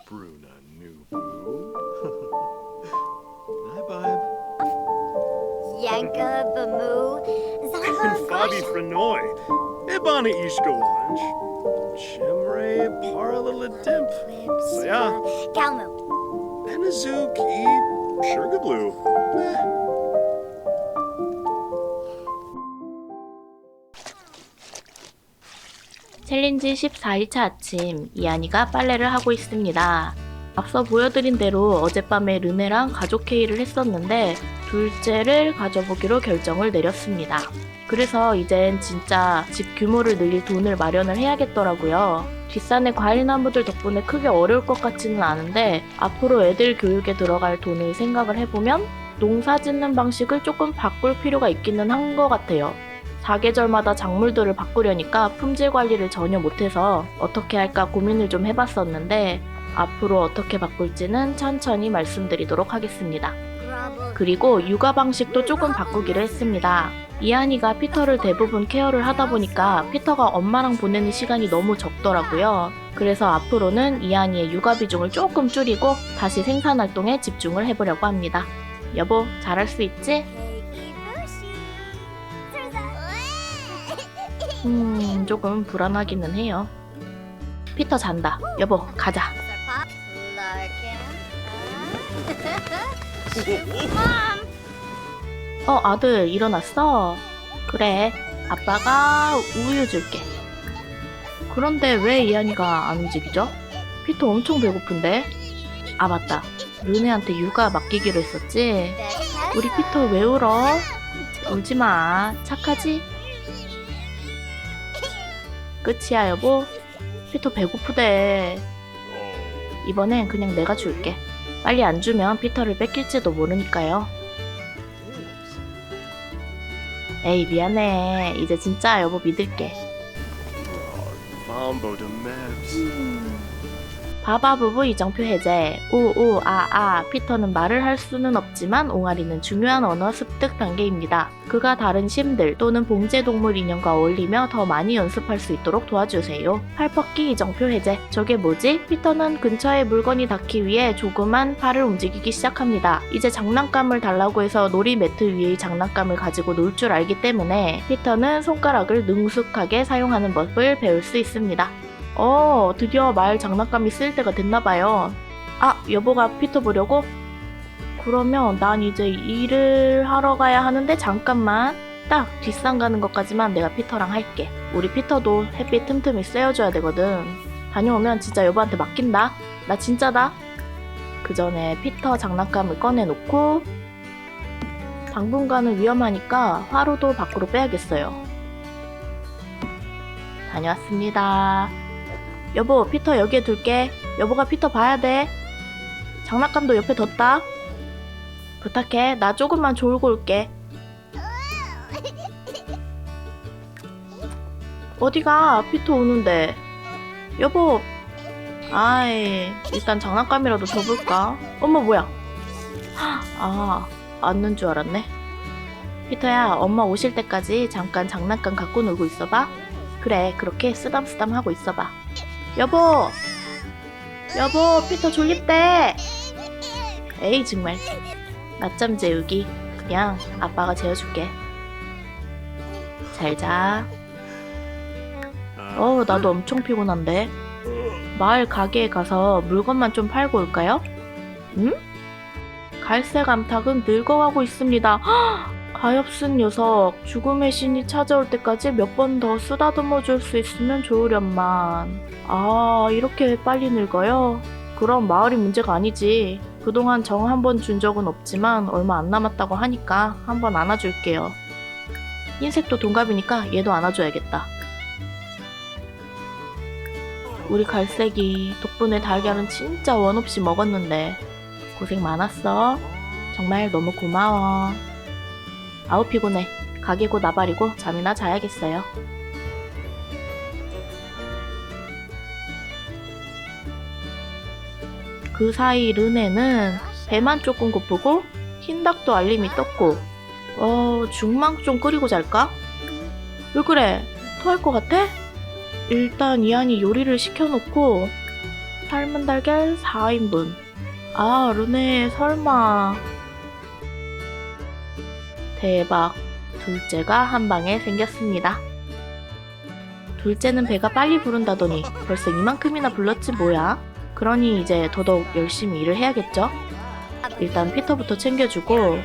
Bruna Nubu. Hi, Bub. Yanka Bamu Zaba Fabi Frenoy. Ibana Ishkawanj. Chimre Paralaladimp. Saya. Galmu Benazuk E. Sugarblue. 챌린지 14일차 아침, 이한이가 빨래를 하고 있습니다. 앞서 보여드린 대로 어젯밤에 르네랑 가족 회의를 했었는데 둘째를 가져보기로 결정을 내렸습니다. 그래서 이젠 진짜 집 규모를 늘릴 돈을 마련을 해야겠더라고요. 뒷산의 과일나무들 덕분에 크게 어려울 것 같지는 않은데 앞으로 애들 교육에 들어갈 돈을 생각을 해보면 농사 짓는 방식을 조금 바꿀 필요가 있기는 한 것 같아요. 사계절마다 작물들을 바꾸려니까 품질 관리를 전혀 못해서 어떻게 할까 고민을 좀 해봤었는데 앞으로 어떻게 바꿀지는 천천히 말씀드리도록 하겠습니다. 그리고 육아 방식도 조금 바꾸기로 했습니다. 이한이가 피터를 대부분 케어를 하다 보니까 피터가 엄마랑 보내는 시간이 너무 적더라고요. 그래서 앞으로는 이한이의 육아 비중을 조금 줄이고 다시 생산활동에 집중을 해보려고 합니다. 여보, 잘할 수 있지? 조금 불안하기는 해요. 피터 잔다. 여보, 가자. 아들 일어났어? 그래, 아빠가 우유 줄게. 그런데 왜 이한이가 안 움직이죠? 피터 엄청 배고픈데? 아 맞다, 르네한테 육아 맡기기로 했었지? 우리 피터 왜 울어? 울지마, 착하지? 끝이야 여보? 피터 배고프대. 이번엔 그냥 내가 줄게. 빨리 안 주면 피터를 뺏길지도 모르니까요. 에이 미안해. 이제 진짜 여보 믿을게. Vombo de Mebs. 바바부부 이정표 해제. 우우아아. 피터는 말을 할 수는 없지만 옹알이는 중요한 언어 습득 단계입니다. 그가 다른 심들 또는 봉제동물 인형과 어울리며 더 많이 연습할 수 있도록 도와주세요. 팔뻗기 이정표 해제. 저게 뭐지? 피터는 근처에 물건이 닿기 위해 조그만 팔을 움직이기 시작합니다. 이제 장난감을 달라고 해서 놀이 매트 위의 장난감을 가지고 놀 줄 알기 때문에 피터는 손가락을 능숙하게 사용하는 법을 배울 수 있습니다. 드디어 말 장난감이 쓸 때가 됐나봐요. 아, 여보가 피터 보려고? 그러면 난 이제 일을 하러 가야 하는데 잠깐만. 딱 뒷산 가는 것까지만 내가 피터랑 할게. 우리 피터도 햇빛 틈틈이 쐬어줘야 되거든. 다녀오면 진짜 여보한테 맡긴다. 나 진짜다. 그 전에 피터 장난감을 꺼내놓고 당분간은 위험하니까 화로도 밖으로 빼야겠어요. 다녀왔습니다. 여보, 피터 여기에 둘게. 여보가 피터 봐야 돼. 장난감도 옆에 뒀다. 부탁해. 나 조금만 졸고 올게. 어디가? 피터 오는데. 여보. 아이, 일단 장난감이라도 줘볼까? 어머, 뭐야? 앉는 줄 알았네. 피터야, 엄마 오실 때까지 잠깐 장난감 갖고 놀고 있어봐. 그래, 그렇게 쓰담쓰담 하고 있어봐. 여보! 여보, 피터 졸립대! 에이, 정말. 낮잠 재우기. 그냥 아빠가 재워줄게. 잘 자. 나도 엄청 피곤한데. 마을 가게에 가서 물건만 좀 팔고 올까요? 응? 갈색 암탉은 늙어가고 있습니다. 가엾은 녀석. 죽음의 신이 찾아올 때까지 몇 번 더 쓰다듬어 줄 수 있으면 좋으련만. 이렇게 빨리 늙어요? 그럼 마을이 문제가 아니지. 그동안 정 한 번 준 적은 없지만 얼마 안 남았다고 하니까 한 번 안아줄게요. 흰색도 동갑이니까 얘도 안아줘야겠다. 우리 갈색이 덕분에 달걀은 진짜 원 없이 먹었는데 고생 많았어. 정말 너무 고마워. 아우 피곤해. 가게 곧 나발이고 잠이나 자야겠어요. 그 사이 르네는 배만 조금 고프고 흰닭도 알림이 떴고 죽망 좀 끓이고 잘까? 왜 그래? 토할 것 같아? 일단 이한이 요리를 시켜놓고 삶은 달걀 4인분. 아, 르네, 설마. 대박. 둘째가 한 방에 생겼습니다. 둘째는 배가 빨리 부른다더니 벌써 이만큼이나 불렀지 뭐야? 그러니 이제 더더욱 열심히 일을 해야겠죠? 일단 피터부터 챙겨주고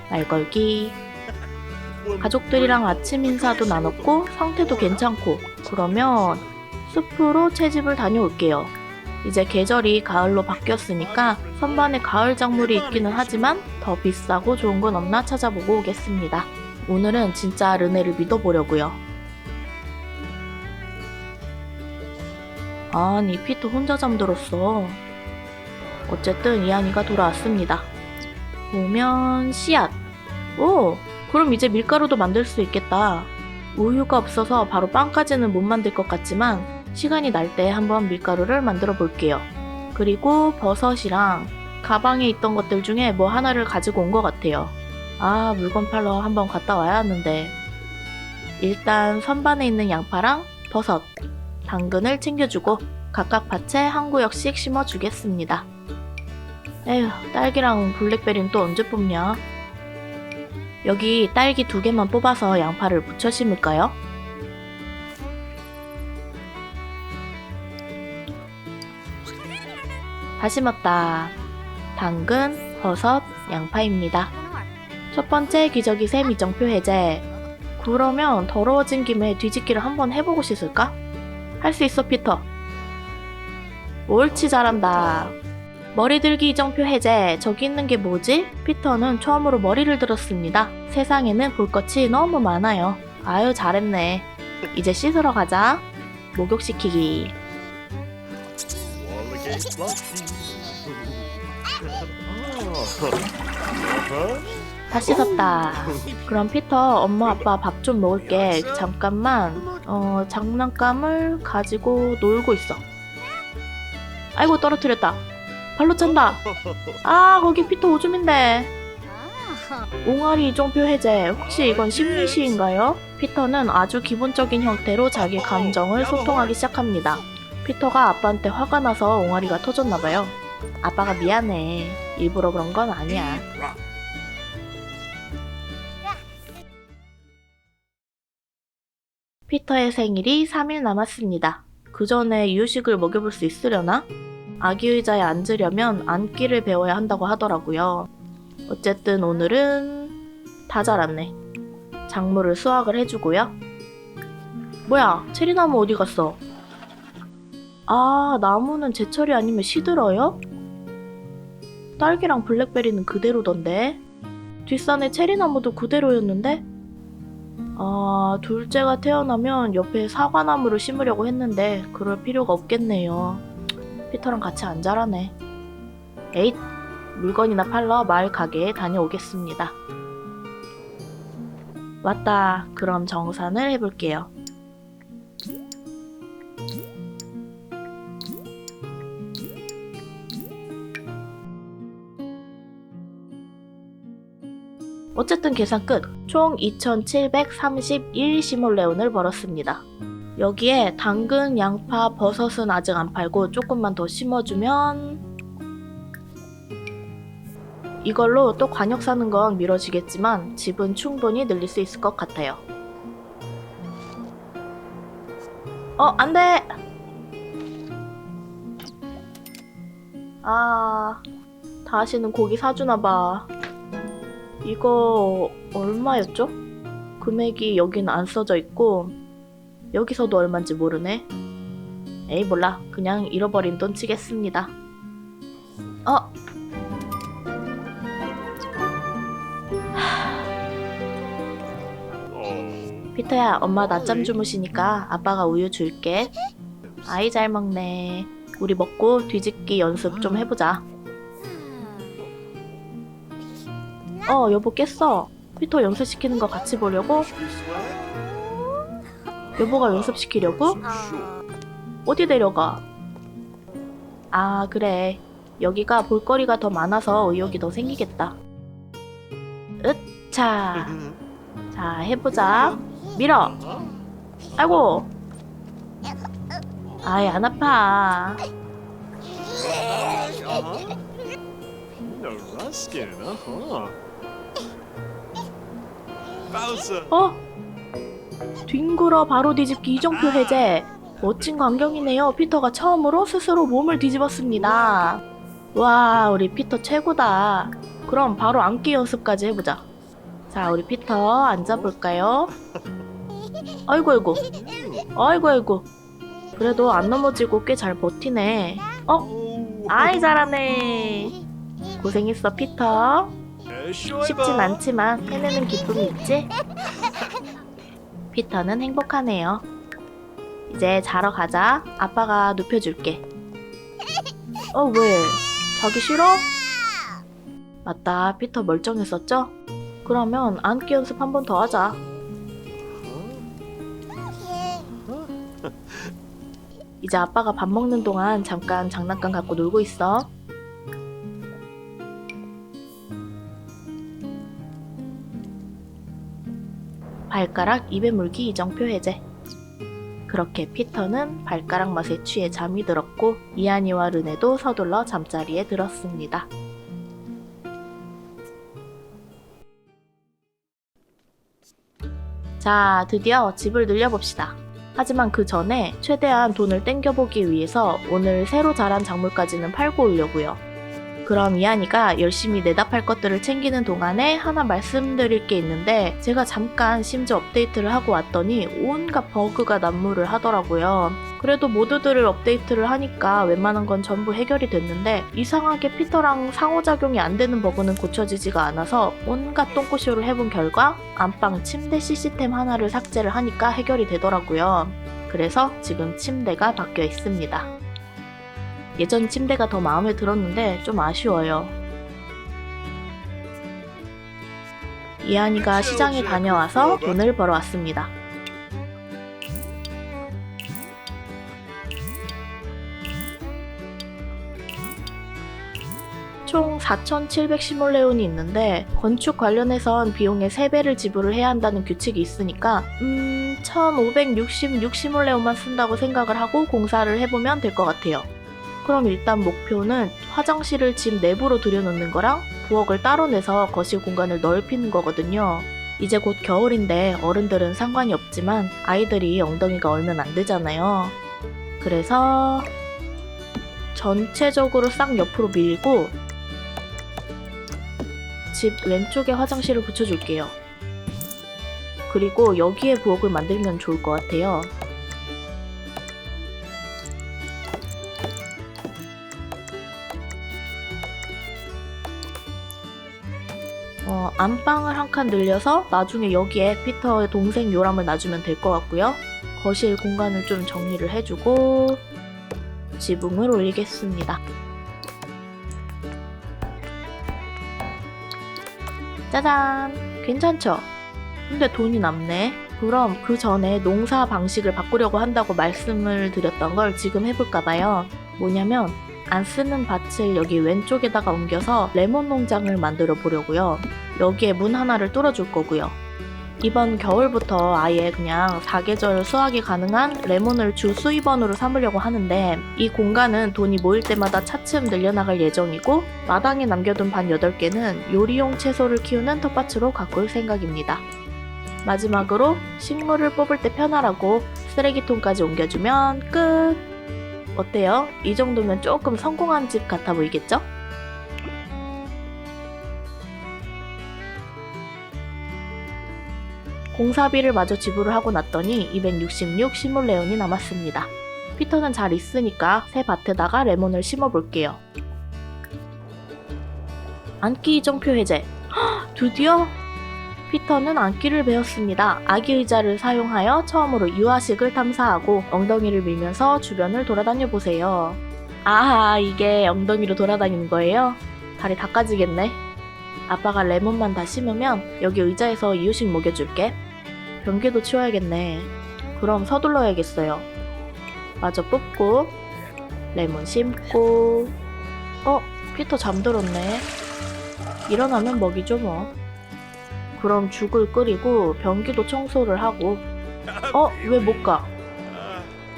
말 걸기. 가족들이랑 아침 인사도 나눴고 상태도 괜찮고 그러면 숲으로 채집을 다녀올게요. 이제 계절이 가을로 바뀌었으니까 선반에 가을 작물이 있기는 하지만 더 비싸고 좋은 건 없나 찾아보고 오겠습니다. 오늘은 진짜 르네를 믿어보려고요. 아니 피터 혼자 잠들었어. 어쨌든 이한이가 돌아왔습니다. 보면 씨앗. 오! 그럼 이제 밀가루도 만들 수 있겠다. 우유가 없어서 바로 빵까지는 못 만들 것 같지만 시간이 날 때 한번 밀가루를 만들어 볼게요. 그리고 버섯이랑 가방에 있던 것들 중에 뭐 하나를 가지고 온 것 같아요. 아, 물건 팔러 한번 갔다 와야 하는데. 일단 선반에 있는 양파랑 버섯, 당근을 챙겨주고 각각 밭에 한 구역씩 심어주겠습니다. 에휴, 딸기랑 블랙베리는 또 언제 뽑냐? 여기 딸기 2개만 뽑아서 양파를 붙여 심을까요? 다 심었다. 당근, 버섯, 양파입니다. 첫 번째 기저귀 샘 이정표 해제. 그러면 더러워진 김에 뒤집기를 한번 해보고 싶을까? 할 수 있어 피터. 옳지 잘한다. 머리 들기 이정표 해제. 저기 있는 게 뭐지? 피터는 처음으로 머리를 들었습니다. 세상에는 볼 것이 너무 많아요. 아유 잘했네. 이제 씻으러 가자. 목욕시키기. 다 씻었다. 그럼 피터 엄마 아빠 밥 좀 먹을게. 잠깐만 장난감을 가지고 놀고 있어. 아이고 떨어뜨렸다. 발로 찬다. 아 거기 피터 오줌인데. 옹알이 이정표 해제. 혹시 이건 심리시인가요? 피터는 아주 기본적인 형태로 자기 감정을 소통하기 시작합니다. 피터가 아빠한테 화가 나서 옹알이가 터졌나봐요. 아빠가 미안해. 일부러 그런 건 아니야. 피터의 생일이 3일 남았습니다. 그 전에 이유식을 먹여볼 수 있으려나? 아기 의자에 앉으려면 앉기를 배워야 한다고 하더라고요. 어쨌든 오늘은 다 자랐네. 작물을 수확을 해주고요. 뭐야, 체리나무 어디 갔어? 아, 나무는 제철이 아니면 시들어요? 딸기랑 블랙베리는 그대로던데. 뒷산의 체리나무도 그대로였는데? 아, 둘째가 태어나면 옆에 사과나무를 심으려고 했는데 그럴 필요가 없겠네요. 피터랑 같이 안 자라네. 에잇! 물건이나 팔러 마을 가게에 다녀오겠습니다. 왔다. 그럼 정산을 해볼게요. 어쨌든 계산 끝! 총 2,731 시몰레온을 벌었습니다. 여기에 당근, 양파, 버섯은 아직 안 팔고 조금만 더 심어주면 이걸로 또 관역 사는 건 미뤄지겠지만 집은 충분히 늘릴 수 있을 것 같아요. 안돼! 아, 다시는 고기 사주나봐. 이거 얼마였죠? 금액이 여기는 안 써져 있고 여기서도 얼마인지 모르네. 에이 몰라. 그냥 잃어버린 돈 치겠습니다. 피터야, 엄마 낮잠 주무시니까 아빠가 우유 줄게. 아이 잘 먹네. 우리 먹고 뒤집기 연습 좀 해보자. 여보 깼어. 피터 연습시키는 거 같이 보려고? 여보가 연습시키려고? 어디 데려가? 아 그래. 여기가 볼거리가 더 많아서 의욕이 더 생기겠다. 으차. 자 해보자. 밀어. 아이고. 아이 안 아파. asking. Bowser. 뒹굴어 바로 뒤집기 이정표 해제. 멋진 광경이네요. 피터가 처음으로 스스로 몸을 뒤집었습니다. 와, 우리 피터 최고다. 그럼 바로 앉기 연습까지 해보자. 자, 우리 피터 앉아볼까요? 아이고. 그래도 안 넘어지고 꽤 잘 버티네. 아이, 잘하네. 고생했어, 피터. 쉽진 않지만 해내는 기쁨이 있지? 피터는 행복하네요. 이제 자러 가자. 아빠가 눕혀줄게. 왜? 자기 싫어? 맞다, 피터 멀쩡했었죠? 그러면 앉기 연습 한 번 더 하자. 이제 아빠가 밥 먹는 동안 잠깐 장난감 갖고 놀고 있어. 발가락 입에 물기 이정표 해제. 그렇게 피터는 발가락 맛에 취해 잠이 들었고 이안이와 르네도 서둘러 잠자리에 들었습니다. 자, 드디어 집을 늘려봅시다. 하지만 그 전에 최대한 돈을 땡겨보기 위해서 오늘 새로 자란 작물까지는 팔고 오려고요. 그럼 이한이가 열심히 내다 팔 것들을 챙기는 동안에 하나 말씀드릴 게 있는데, 제가 잠깐 심즈 업데이트를 하고 왔더니 온갖 버그가 난무를 하더라고요. 그래도 모드들을 업데이트를 하니까 웬만한 건 전부 해결이 됐는데, 이상하게 피터랑 상호작용이 안 되는 버그는 고쳐지지가 않아서 온갖 똥꼬쇼를 해본 결과 안방 침대 시스템 하나를 삭제를 하니까 해결이 되더라고요. 그래서 지금 침대가 바뀌어 있습니다. 예전 침대가 더 마음에 들었는데 좀 아쉬워요. 이한이가 시장에 다녀와서 돈을 벌어왔습니다. 총 4,700시몰레온이 있는데 건축 관련해선 비용의 3배를 지불을 해야 한다는 규칙이 있으니까 1,566시몰레온만 쓴다고 생각을 하고 공사를 해보면 될 것 같아요. 그럼 일단 목표는 화장실을 집 내부로 들여놓는 거랑 부엌을 따로 내서 거실 공간을 넓히는 거거든요. 이제 곧 겨울인데 어른들은 상관이 없지만 아이들이 엉덩이가 얼면 안 되잖아요. 그래서 전체적으로 싹 옆으로 밀고 집 왼쪽에 화장실을 붙여줄게요. 그리고 여기에 부엌을 만들면 좋을 것 같아요. 안방을 한 칸 늘려서 나중에 여기에 피터의 동생 요람을 놔주면 될 것 같고요. 거실 공간을 좀 정리를 해주고 지붕을 올리겠습니다. 짜잔! 괜찮죠? 근데 돈이 남네. 그럼 그 전에 농사 방식을 바꾸려고 한다고 말씀을 드렸던 걸 지금 해볼까봐요. 뭐냐면 안 쓰는 밭을 여기 왼쪽에다가 옮겨서 레몬 농장을 만들어 보려고요. 여기에 문 하나를 뚫어줄 거고요. 이번 겨울부터 아예 그냥 사계절 수확이 가능한 레몬을 주 수입원으로 삼으려고 하는데, 이 공간은 돈이 모일 때마다 차츰 늘려나갈 예정이고 마당에 남겨둔 밭 8개는 요리용 채소를 키우는 텃밭으로 가꿀 생각입니다. 마지막으로 식물을 뽑을 때 편하라고 쓰레기통까지 옮겨주면 끝! 어때요? 이 정도면 조금 성공한 집 같아 보이겠죠? 공사비를 마저 지불을 하고 났더니 266 시몰레온이 남았습니다. 피터는 잘 있으니까 새 밭에다가 레몬을 심어볼게요. 앉기 이정표 해제. 헉, 드디어? 피터는 앉기를 배웠습니다. 아기 의자를 사용하여 처음으로 유아식을 탐사하고 엉덩이를 밀면서 주변을 돌아다녀 보세요. 아하, 이게 엉덩이로 돌아다니는 거예요? 다리 다 까지겠네. 아빠가 레몬만 다 심으면 여기 의자에서 이유식 먹여줄게. 변기도 치워야겠네. 그럼 서둘러야겠어요. 마저 뽑고 레몬 심고. 피터 잠들었네. 일어나면 먹이죠 뭐. 그럼 죽을 끓이고 변기도 청소를 하고. 왜 못 가?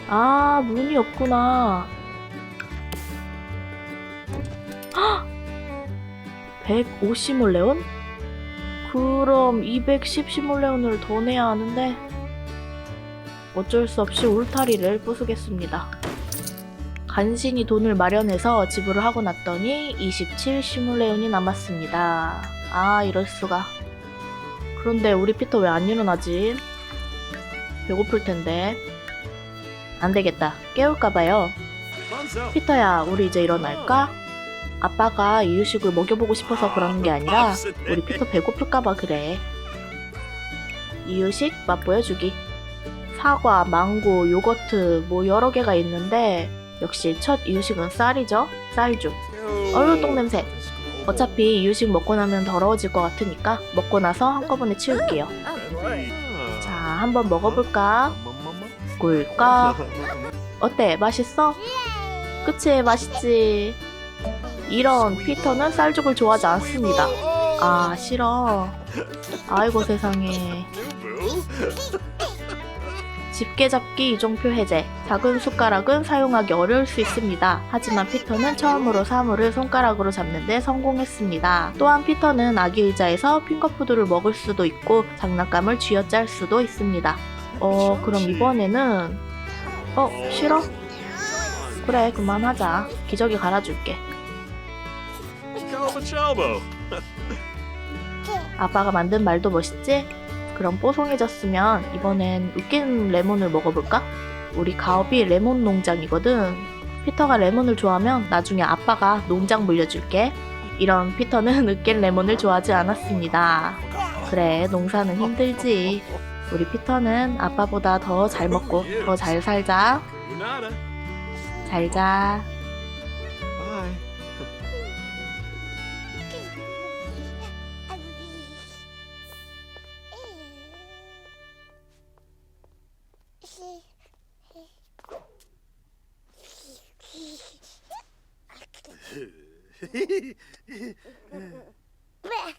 아, 문이 없구나. 헉! 150몰레온? 그럼 210시몰레온을 더 내야 하는데 어쩔 수 없이 울타리를 부수겠습니다. 간신히 돈을 마련해서 지불을 하고 났더니 27시몰레온이 남았습니다. 아, 이럴수가. 그런데 우리 피터 왜 안 일어나지? 배고플 텐데. 안 되겠다. 깨울까봐요. Bonzo. 피터야, 우리 이제 일어날까? 아빠가 이유식을 먹여보고 싶어서 그러는 게 아니라 우리 피터 배고플까봐 그래. 이유식 맛보여주기. 사과, 망고, 요거트 뭐 여러 개가 있는데 역시 첫 이유식은 쌀이죠. 쌀죽. 어휴, 똥냄새. 어차피 이유식 먹고 나면 더러워질 것 같으니까 먹고 나서 한꺼번에 치울게요. 자, 한번 먹어볼까? 꿀꺽. 어때? 맛있어? 그치, 맛있지. 이런 피터는 쌀죽을 좋아하지 않습니다. 아, 싫어. 아이고 세상에. 집게잡기 이종표 해제. 작은 숟가락은 사용하기 어려울 수 있습니다. 하지만 피터는 처음으로 사물을 손가락으로 잡는데 성공했습니다. 또한 피터는 아기 의자에서 핑거푸드를 먹을 수도 있고 장난감을 쥐어짤 수도 있습니다. 그럼 이번에는 싫어? 그래, 그만하자. 기저귀 갈아줄게. Calva Chalbo. 아빠가 만든 말도 멋있지? 그럼 뽀송해졌으면 이번엔 으깬 레몬을 먹어볼까? 우리 가업이 레몬 농장이거든. 피터가 레몬을 좋아하면 나중에 아빠가 농장 물려줄게. 이런 피터는 으깬 레몬을 좋아하지 않았습니다. 그래, 농사는 힘들지. 우리 피터는 아빠보다 더 잘 먹고 더 잘 살자. Unada. 잘 자. Bye. Bleh.